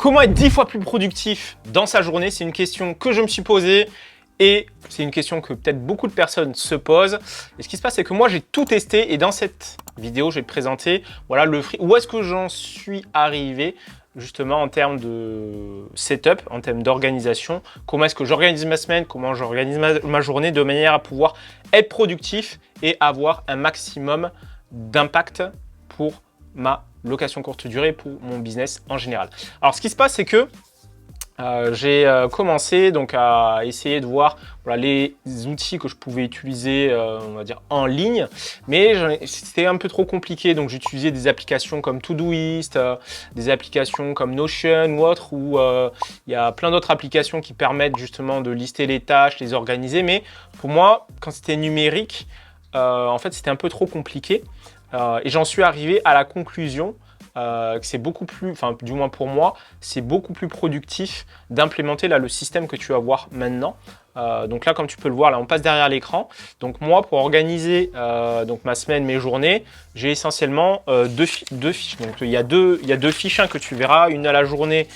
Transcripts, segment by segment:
Comment être 10 fois plus productif dans sa journée? C'est une question que je me suis posée et c'est une question que peut-être beaucoup de personnes se posent. Et ce qui se passe, c'est que moi, j'ai tout testé et dans cette vidéo, je vais te présenter voilà, où est-ce que j'en suis arrivé justement en termes de setup, en termes d'organisation. Comment est-ce que j'organise ma semaine, comment j'organise ma journée de manière à pouvoir être productif et avoir un maximum d'impact pour ma location courte durée, pour mon business en général. Alors, ce qui se passe, c'est que j'ai commencé donc à essayer de voir voilà, les outils que je pouvais utiliser, on va dire en ligne, mais c'était un peu trop compliqué. Donc j'utilisais des applications comme Todoist, des applications comme Notion ou autres, où il y a plein d'autres applications qui permettent justement de lister les tâches, les organiser. Mais pour moi, quand c'était numérique, en fait, c'était un peu trop compliqué. Et j'en suis arrivé à la conclusion que c'est beaucoup plus, enfin du moins pour moi, c'est beaucoup plus productif d'implémenter là le système que tu vas voir maintenant. Donc là, comme tu peux le voir, là on passe derrière l'écran. Donc moi, pour organiser donc ma semaine, mes journées, j'ai essentiellement deux fiches. Donc il y a deux fiches que tu verras, une à la journée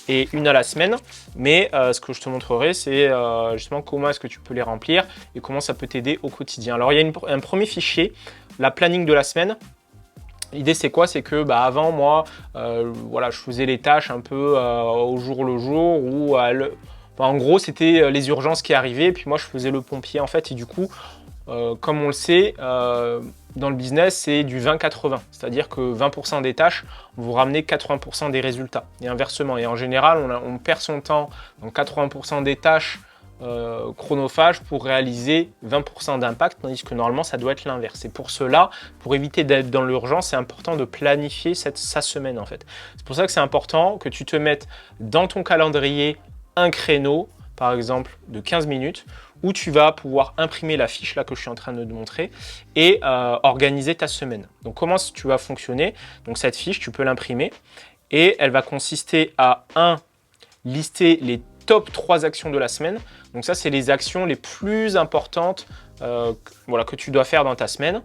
et une à la semaine. Mais ce que je te montrerai, c'est justement comment est-ce que tu peux les remplir et comment ça peut t'aider au quotidien. Alors il y a un premier fichier, la planning de la semaine. L'idée, c'est quoi? C'est que avant, moi, voilà, je faisais les tâches un peu au jour le jour, où en gros, c'était les urgences qui arrivaient, et puis moi, je faisais le pompier, en fait. Et du coup, comme on le sait, dans le business, c'est du 20-80. C'est-à-dire que 20% des tâches vont ramener 80% des résultats, et inversement. Et en général, on perd son temps dans 80% des tâches chronophage pour réaliser 20% d'impact, tandis que normalement ça doit être l'inverse. Et pour cela, pour éviter d'être dans l'urgence, c'est important de planifier sa semaine en fait. C'est pour ça que c'est important que tu te mettes dans ton calendrier un créneau, par exemple de 15 minutes, où tu vas pouvoir imprimer la fiche là que je suis en train de te montrer et organiser ta semaine. Donc comment tu vas fonctionner? Donc cette fiche, tu peux l'imprimer et elle va consister à lister les top 3 actions de la semaine. Donc ça, c'est les actions les plus importantes voilà, que tu dois faire dans ta semaine.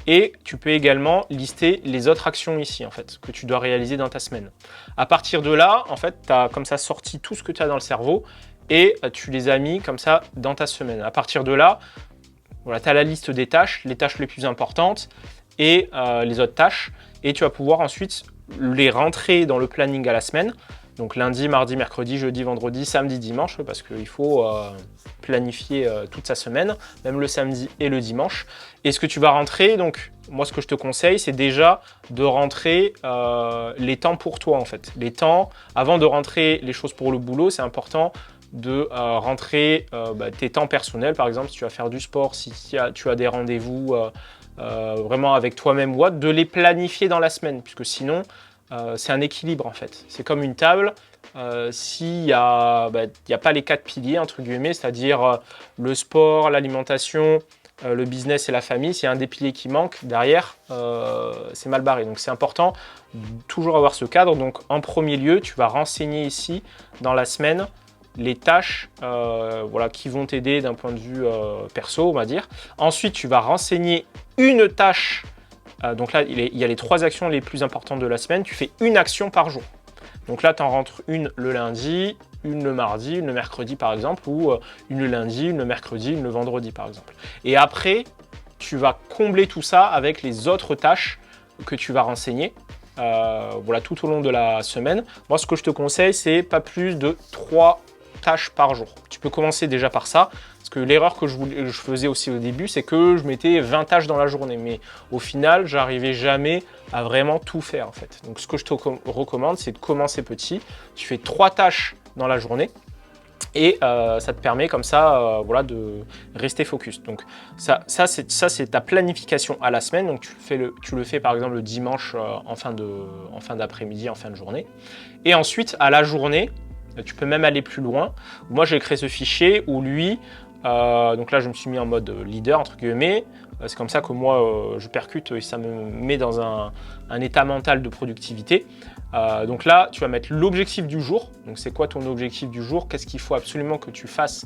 Et tu peux également lister les autres actions ici, en fait, que tu dois réaliser dans ta semaine. À partir de là, en fait, tu as comme ça sorti tout ce que tu as dans le cerveau et tu les as mis comme ça dans ta semaine. À partir de là, voilà, tu as la liste des tâches, les tâches les plus importantes et les autres tâches. Et tu vas pouvoir ensuite les rentrer dans le planning à la semaine. Donc lundi, mardi, mercredi, jeudi, vendredi, samedi, dimanche, parce qu'il faut planifier toute sa semaine, même le samedi et le dimanche. Et ce que tu vas rentrer, donc moi ce que je te conseille, c'est déjà de rentrer les temps pour toi en fait. Les temps, avant de rentrer les choses pour le boulot, c'est important de rentrer tes temps personnels. Par exemple, si tu vas faire du sport, si tu as des rendez-vous vraiment avec toi-même ou autre, de les planifier dans la semaine, puisque sinon, c'est un équilibre en fait. C'est comme une table. S'il n'y a pas les 4 piliers, entre guillemets, c'est-à-dire le sport, l'alimentation, le business et la famille, s'il y a un des piliers qui manque, derrière, c'est mal barré. Donc c'est important de toujours avoir ce cadre. Donc en premier lieu, tu vas renseigner ici, dans la semaine, les tâches voilà, qui vont t'aider d'un point de vue perso, on va dire. Ensuite, tu vas renseigner une tâche. Donc là, il y a les 3 actions les plus importantes de la semaine. Tu fais une action par jour. Donc là, tu en rentres une le lundi, une le mardi, une le mercredi par exemple, ou une le lundi, une le mercredi, une le vendredi par exemple. Et après, tu vas combler tout ça avec les autres tâches que tu vas renseigner voilà, tout au long de la semaine. Moi, ce que je te conseille, c'est pas plus de 3 tâches par jour. Tu peux commencer déjà par ça. Parce que l'erreur que je faisais aussi au début, c'est que je mettais 20 tâches dans la journée. Mais au final, j'arrivais jamais à vraiment tout faire en fait. Donc ce que je te recommande, c'est de commencer petit. Tu fais 3 tâches dans la journée. Et ça te permet comme ça voilà, de rester focus. Donc ça c'est ta planification à la semaine. Donc tu le fais par exemple le dimanche en fin d'après-midi, en fin de journée. Et ensuite, à la journée, tu peux même aller plus loin. Moi, j'ai créé ce fichier où lui, donc là, je me suis mis en mode leader, entre guillemets. C'est comme ça que moi, je percute et ça me met dans un état mental de productivité. Donc là, tu vas mettre l'objectif du jour. Donc, c'est quoi ton objectif du jour? Qu'est-ce qu'il faut absolument que tu fasses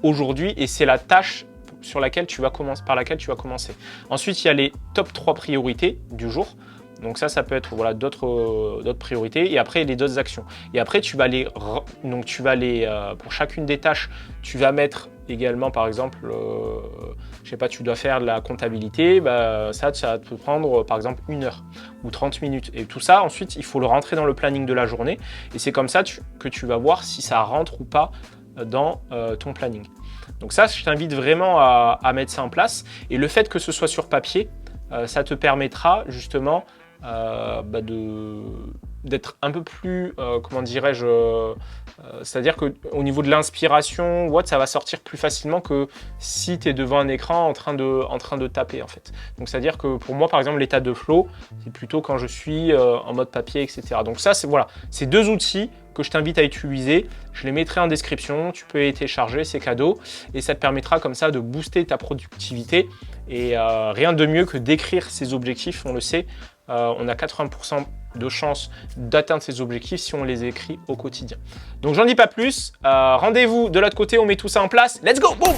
aujourd'hui? Et c'est la tâche par laquelle tu vas commencer. Ensuite, il y a les top 3 priorités du jour. Donc ça peut être voilà, d'autres priorités. Et après, les d'autres actions. Et après, donc pour chacune des tâches, tu vas mettre également, par exemple, je sais pas, tu dois faire de la comptabilité, bah, ça va te prendre, par exemple, 1 heure ou 30 minutes. Et tout ça, ensuite, il faut le rentrer dans le planning de la journée. Et c'est comme ça que tu vas voir si ça rentre ou pas dans ton planning. Donc ça, je t'invite vraiment à mettre ça en place. Et le fait que ce soit sur papier, ça te permettra justement d'être un peu plus, comment dirais-je, c'est-à-dire qu'au niveau de l'inspiration, ça va sortir plus facilement que si tu es devant un écran en train de taper en fait. Donc c'est-à-dire que pour moi, par exemple, l'état de flow, c'est plutôt quand je suis en mode papier, etc. Donc ça, c'est 2 outils que je t'invite à utiliser. Je les mettrai en description, tu peux les télécharger, c'est cadeau, et ça te permettra comme ça de booster ta productivité. Et rien de mieux que d'écrire ses objectifs, on le sait, on a 80% de chances d'atteindre ces objectifs si on les écrit au quotidien. Donc j'en dis pas plus, rendez-vous de l'autre côté, on met tout ça en place, let's go, boum!